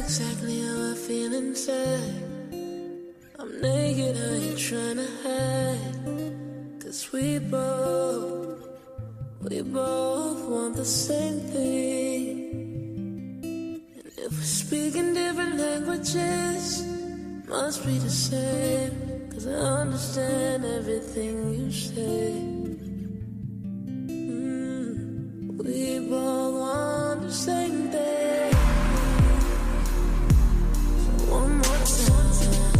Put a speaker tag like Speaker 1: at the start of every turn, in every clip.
Speaker 1: exactly how I feel inside. I'm naked, I ain't trying to hide. 'Cause we both want the same thing. And if we're speaking different languages, must be the same. 'Cause I understand everything you say. We both want the same thing. So one more time.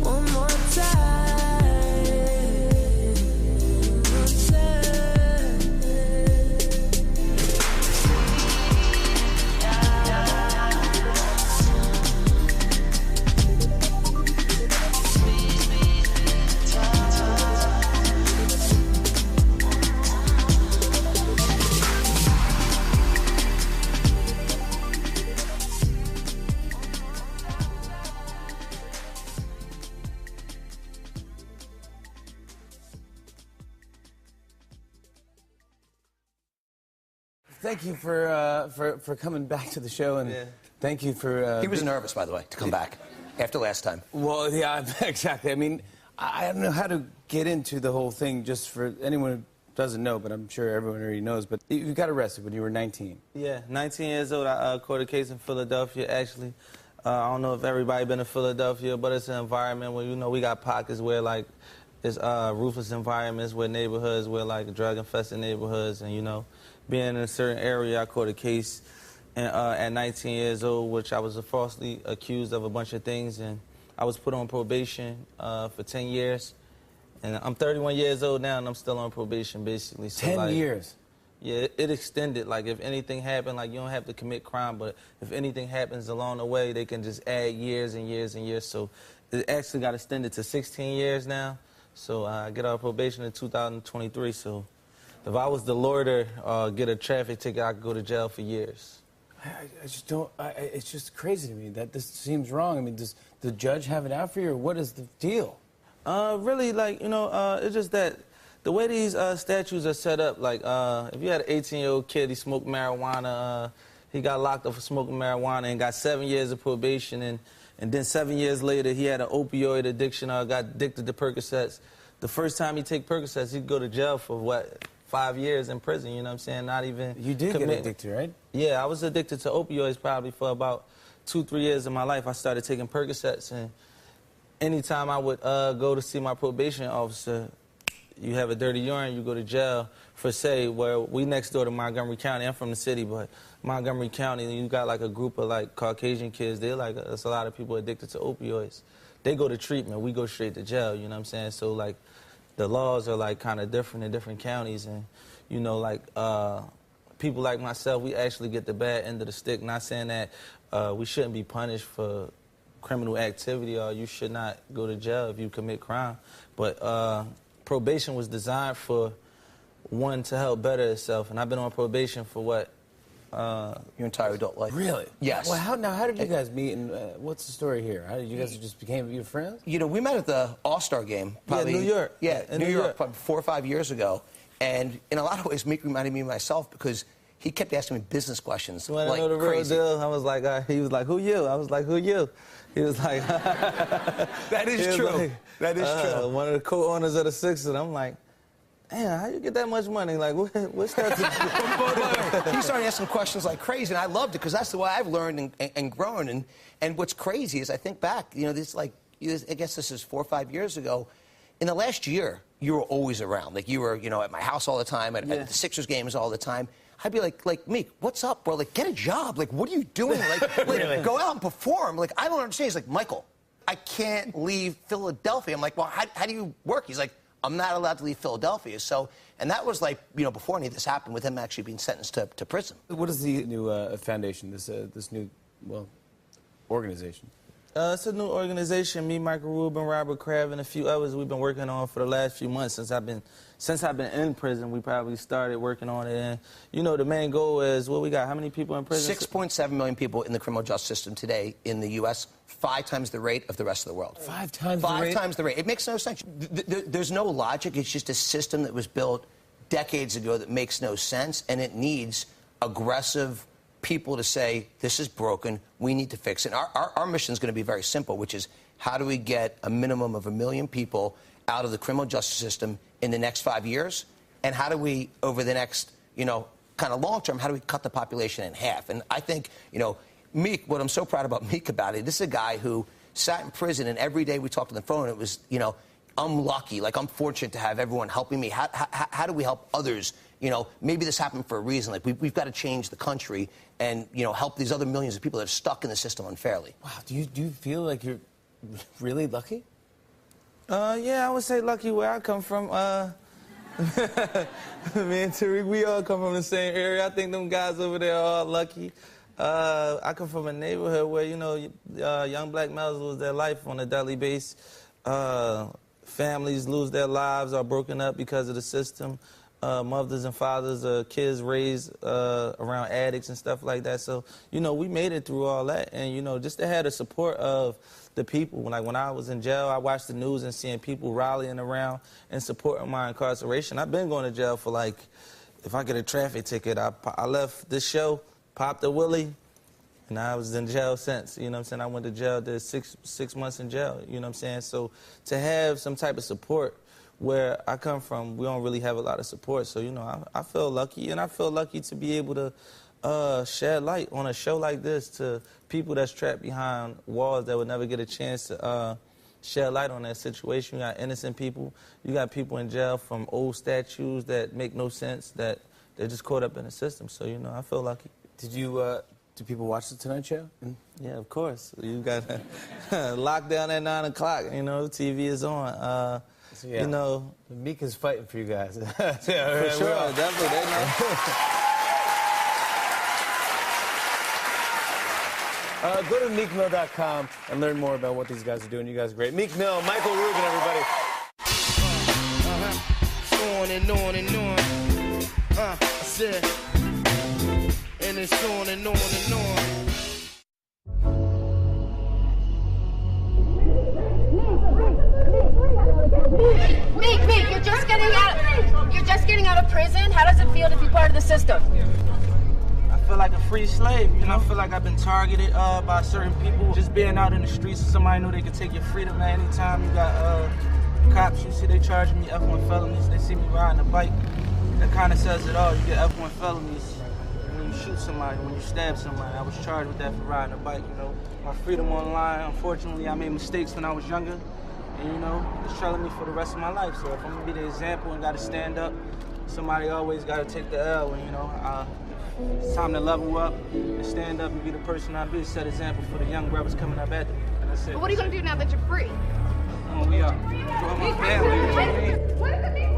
Speaker 1: One more time.
Speaker 2: Thank you for coming back to the show, and thank you for...
Speaker 3: he was nervous, by the way, to come back after last time.
Speaker 2: Well, yeah, exactly. I mean, I don't know how to get into the whole thing just for anyone who doesn't know, but I'm sure everyone already knows. But you got arrested when you were 19.
Speaker 4: Yeah, 19 years old. I caught a case in Philadelphia, actually. I don't know if everybody been to Philadelphia, but it's an environment where, you know, we got pockets where, like, it's ruthless environments, where neighborhoods, where, like, drug-infested neighborhoods, and, you know, being in a certain area, I caught a case at 19 years old, which I was falsely accused of a bunch of things, and I was put on probation for 10 years. And I'm 31 years old now, and I'm still on probation, basically. So,
Speaker 2: 10 years?
Speaker 4: Yeah, it extended. Like, if anything happened, like, you don't have to commit crime, but if anything happens along the way, they can just add years and years and years. So it actually got extended to 16 years now. So I get out of probation in 2023, so... if I was the loiter or get a traffic ticket, I could go to jail for years.
Speaker 2: I just don't... it's just crazy to me that this seems wrong. I mean, does the judge have it out for you, or what is the deal?
Speaker 4: Really, like, you know, it's just that the way these statutes are set up, like, if you had an 18-year-old kid, he smoked marijuana, he got locked up for smoking marijuana and got 7 years of probation, and then 7 years later, he had an opioid addiction or got addicted to Percocets. The first time he take Percocets, he'd go to jail for, what, 5 years in prison, you know what I'm saying? Not even...
Speaker 2: You did get addicted, right?
Speaker 4: Yeah, I was addicted to opioids probably for about 2-3 years of my life. I started taking Percocets, and anytime I would go to see my probation officer, you have a dirty urine, you go to jail for, say, where we next door to Montgomery County. I'm from the city, but Montgomery County, you got like a group of like Caucasian kids. They're like, there's a lot of people addicted to opioids. They go to treatment, we go straight to jail, you know what I'm saying? So, like, the laws are, like, kind of different in different counties, and, you know, like, people like myself, we actually get the bad end of the stick. Not saying that we shouldn't be punished for criminal activity or you should not go to jail if you commit crime, but probation was designed for one to help better itself, and I've been on probation for what?
Speaker 3: Your entire adult life.
Speaker 2: Really?
Speaker 3: Yes.
Speaker 2: Well, how did you guys meet, and what's the story here? How did you guys just became your friends?
Speaker 3: You know, we met at the All-Star game. Probably,
Speaker 4: New York.
Speaker 3: Yeah,
Speaker 4: in
Speaker 3: New York, probably 4 or 5 years ago. And in a lot of ways, Mick reminded me of myself because he kept asking me business questions.
Speaker 4: You want to
Speaker 3: like
Speaker 4: know the real
Speaker 3: crazy.
Speaker 4: deal? I was like, he was like, who you? I was like, who you? He was like...
Speaker 3: That is true.
Speaker 4: Like,
Speaker 3: that is true.
Speaker 4: One of the co-owners of the Sixers. I'm like, damn, how you get that much money? Like, what's that to do?
Speaker 3: He started asking questions like crazy, and I loved it because that's the way I've learned and grown. And what's crazy is I think back, you know, this like, I guess this is 4 or 5 years ago. In the last year, you were always around. Like, you were, you know, at my house all the time, at the Sixers games all the time. I'd be like, Meek, what's up, bro? Like, get a job. Like, what are you doing? Like,
Speaker 2: Really?
Speaker 3: go out and perform. Like, I don't understand. He's like, Michael, I can't leave Philadelphia. I'm like, well, how do you work? He's like, I'm not allowed to leave Philadelphia. So, and that was like, you know, before any of this happened, with him actually being sentenced to prison.
Speaker 2: What is the new foundation, this new, well, organization?
Speaker 4: It's a new organization. Me, Michael Rubin, Robert Kraft, and a few others we've been working on for the last few months since I've been in prison. We probably started working on it. And, you know, the main goal is, what we got, how many people in prison?
Speaker 3: 6.7 million people in the criminal justice system today in the U.S., 5 times the rate of the rest of the world.
Speaker 2: 5 times the rate?
Speaker 3: 5 times the rate. It makes no sense. There's no logic. It's just a system that was built decades ago that makes no sense, and it needs aggressive people to say, this is broken, we need to fix it. Our mission is going to be very simple, which is how do we get a minimum of 1 million people out of the criminal justice system in the next 5 years? And how do we, over the next, kind of long term, how do we cut the population in half? And I think, Meek, what I'm so proud about Meek about it, this is a guy who sat in prison, and every day we talked on the phone, it was, I'm lucky, like I'm fortunate to have everyone helping me. How do we help others? Maybe this happened for a reason. Like we've got to change the country and, help these other millions of people that are stuck in the system unfairly.
Speaker 2: Wow, do you feel like you're really lucky?
Speaker 4: Yeah, I would say lucky where I come from. Me and Tariq, we all come from the same area. I think them guys over there are all lucky. I come from a neighborhood where, young black males lose their life on a daily basis. Families lose their lives, are broken up because of the system. Mothers and fathers, kids raised around addicts and stuff like that. So, we made it through all that. And, just to have the support of the people. Like when I was in jail, I watched the news and seeing people rallying around and supporting my incarceration. I've been going to jail for, like, if I get a traffic ticket, I left this show, popped a Willie, and I was in jail since, you know what I'm saying? I went to jail, did six months in jail, you know what I'm saying? So to have some type of support where I come from, we don't really have a lot of support. So, I feel lucky, and I feel lucky to be able to shed light on a show like this to people that's trapped behind walls that would never get a chance to shed light on that situation. You got innocent people. You got people in jail from old statutes that make no sense, that they're just caught up in the system. So, I feel lucky.
Speaker 2: Do people watch The Tonight Show?
Speaker 4: Yeah, of course. You got lockdown at 9 o'clock, TV is on.
Speaker 2: So, yeah. Meek is fighting for you guys.
Speaker 4: Yeah, for sure, definitely. They know.
Speaker 2: Go to meekmill.com and learn more about what these guys are doing. You guys are great. Meek Mill, Michael Rubin, everybody.
Speaker 5: On and on and on. I said, and it's on and on and on.
Speaker 6: Meek, you're just getting out of prison. How does it feel to be part of the system?
Speaker 4: I feel like a free slave, I feel like I've been targeted by certain people. Just being out in the streets, somebody knew they could take your freedom at any time. You got cops, you see they charging me F1 felonies. They see me riding a bike. That kind of says it all. You get F1 felonies when you shoot somebody, when you stab somebody. I was charged with that for riding a bike, My freedom online, unfortunately, I made mistakes when I was younger. And, it's trailing me for the rest of my life. So if I'm going to be the example and got to stand up, somebody always got to take the L. And, it's time to level up and stand up and be the person I be, set example for the young brothers coming up after me. And that's it.
Speaker 6: But what are you going to do now that you're free?
Speaker 4: We are. Join my family.
Speaker 6: What does it mean?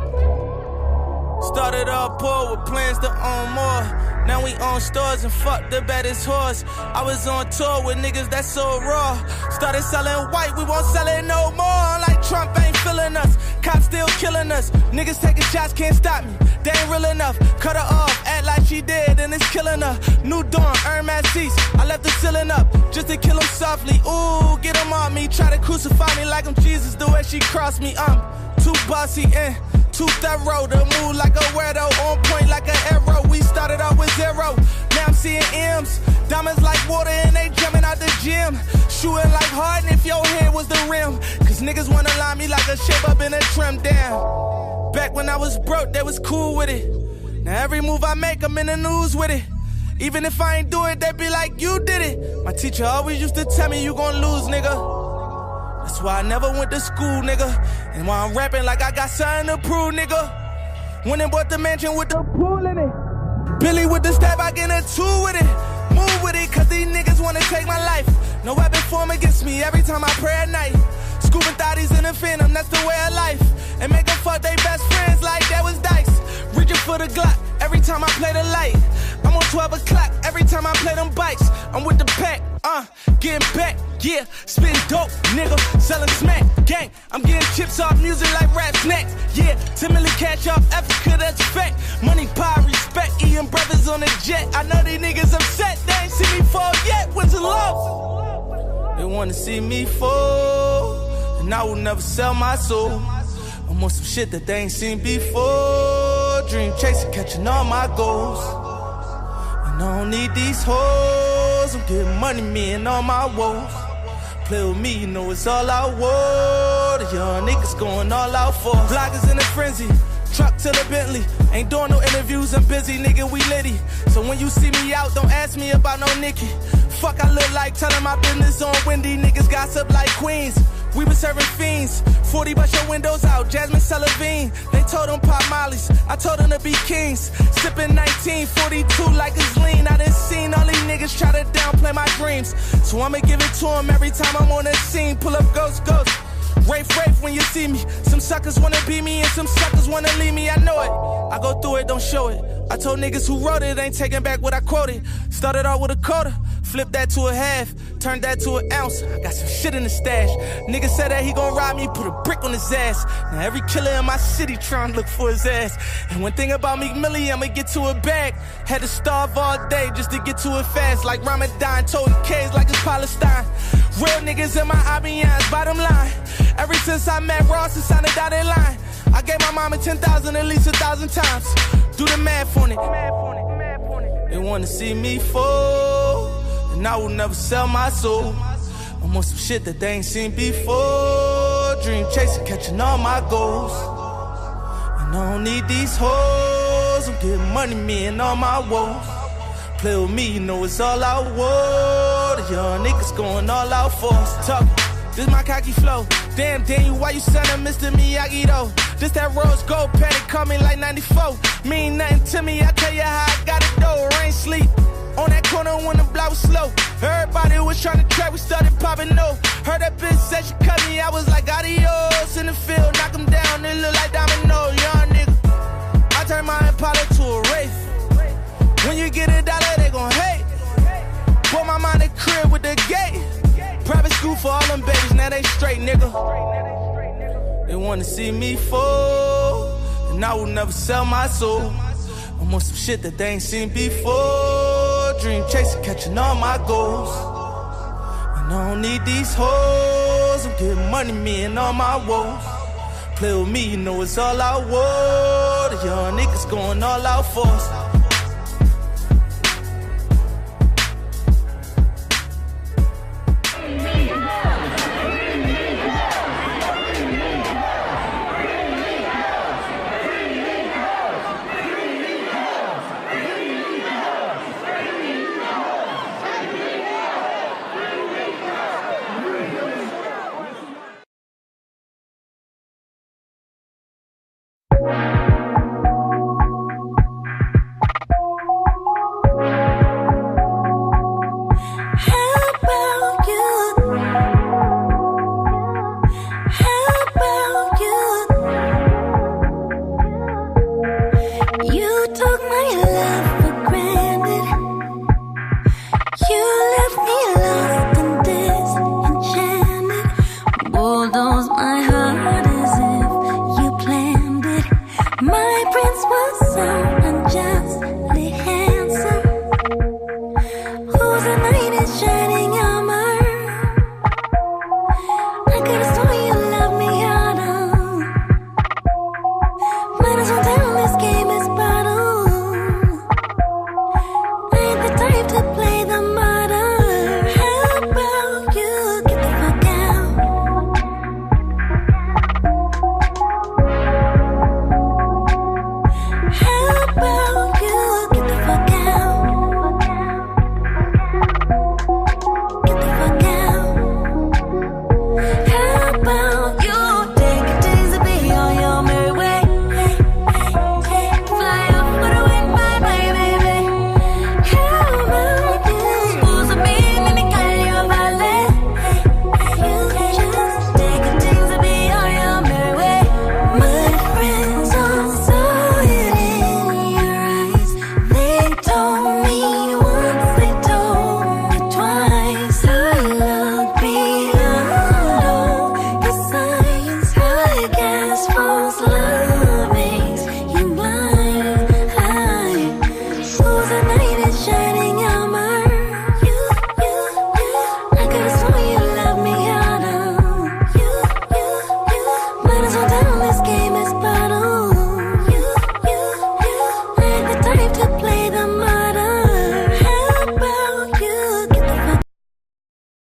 Speaker 5: Started off poor with plans to own more. Now we own stores and fuck the baddest horse. I was on tour with niggas that's so raw. Started selling white, we won't sell it no more. Like Trump ain't feeling us, cops still killing us. Niggas taking shots, can't stop me, they ain't real enough. Cut her off, act like she dead and it's killing her. New dawn, Hermes seats, I left the ceiling up just to kill him softly. Ooh, get him on me, try to crucify me like I'm Jesus. The way she crossed me, I'm too bossy and too thorough to move like a weirdo, on point like an arrow. We started off with zero, now I'm seeing M's. Diamonds like water and they jumping out the gym. Shooting like Harden if your head was the rim. Cause niggas wanna line me like a shape up in a trim down. Back when I was broke, they was cool with it. Now every move I make, I'm in the news with it. Even if I ain't do it, they be like, you did it. My teacher always used to tell me, you gon' lose, nigga. That's why I never went to school, nigga. And why I'm rapping like I got something to prove, nigga. Went and bought the mansion with the pool in it. Billy with the stab, I get a two with it. Move with it, cause these niggas wanna take my life. No weapon form against me every time I pray at night. Scooping thotties in the phantom, that's the way of life. And make them fuck they best friends like that was dice. Reaching for the Glock every time I play the light. I'm on 12 o'clock every time I play them bikes. I'm with the pack, getting back, yeah. Spitting dope, nigga, selling smack, gang. I'm getting chips off music like rap snacks, yeah. 10 million cash off Africa, that's a fact. Money, power, respect, Ian brothers on the jet. I know these niggas upset, they ain't see me fall yet. When's the love? They wanna see me fall, and I will never sell my soul. I'm on some shit that they ain't seen before. Dream chasing, catching all my goals. And And I don't need these hoes. I'm getting money, me and all my woes. Play with me, you know it's all I want. The young niggas going all out for. Bloggers in a frenzy. Truck to the Bentley. Ain't doing no interviews, I'm busy, nigga, we litty. So when you see me out, don't ask me about no Nicki. Fuck, I look like telling my business on Wendy. Niggas gossip like queens. We been serving fiends. 40 bust your windows out, Jasmine Sullivan. They told them pop mollies, I told them to be kings. Sipping 1942 like it's lean. I done seen all these niggas try to downplay my dreams. So I'ma give it to them every time I'm on the scene. Pull up ghost. Rafe when you see me. Some suckers wanna be me and some suckers wanna leave me, I know it. I go through it, don't show it. I told niggas who wrote it, ain't taking back what I quoted. Started out with a quarter, flipped that to a half, turned that to an ounce. I got some shit in the stash. Nigga said that he gon' rob me, put a brick on his ass. Now every killer in my city trying to look for his ass. And one thing about me, Millie, I'ma get to it back. Had to starve all day just to get to it fast. Like Ramadan, toting K's like it's Palestine. Real niggas in my IBMs, bottom line. Ever since I met Ross and signed a dotted line, I gave my mama 10,000 at least 1,000 times. Do the math on it. They wanna see me fall, and I will never sell my soul. I'm on some shit that they ain't seen before. Dream chasing, catching all my goals. And I don't need these hoes. I'm getting money, me and all my woes. Play with me, you know it's all I want. The young niggas going all out for us. Talking, this my cocky flow. Damn, Daniel, why you soundin' Mr. Miyagi though? This that rose gold patty coming like 94. Mean nothing to me, I tell you how I got it though. Rain sleep on that corner when the block was slow. Everybody was trying to trap, we started popping no. Heard that bitch said she cut me, I was like adios. In the field, knock him down, it look like domino. Young nigga, I turned my Impala to a Wraith. When you get $1, they gon' hate. Put my mind in crib with the gate. Private school for all them babies, now they straight, nigga. They wanna see me fall, and I will never sell my soul. I'm on some shit that they ain't seen before. Dream chasing, catching all my goals. And I don't need these hoes. I'm getting money, me and all my woes. Play with me, you know it's all I want. The young niggas going all out for us.
Speaker 1: Whose the night is shining.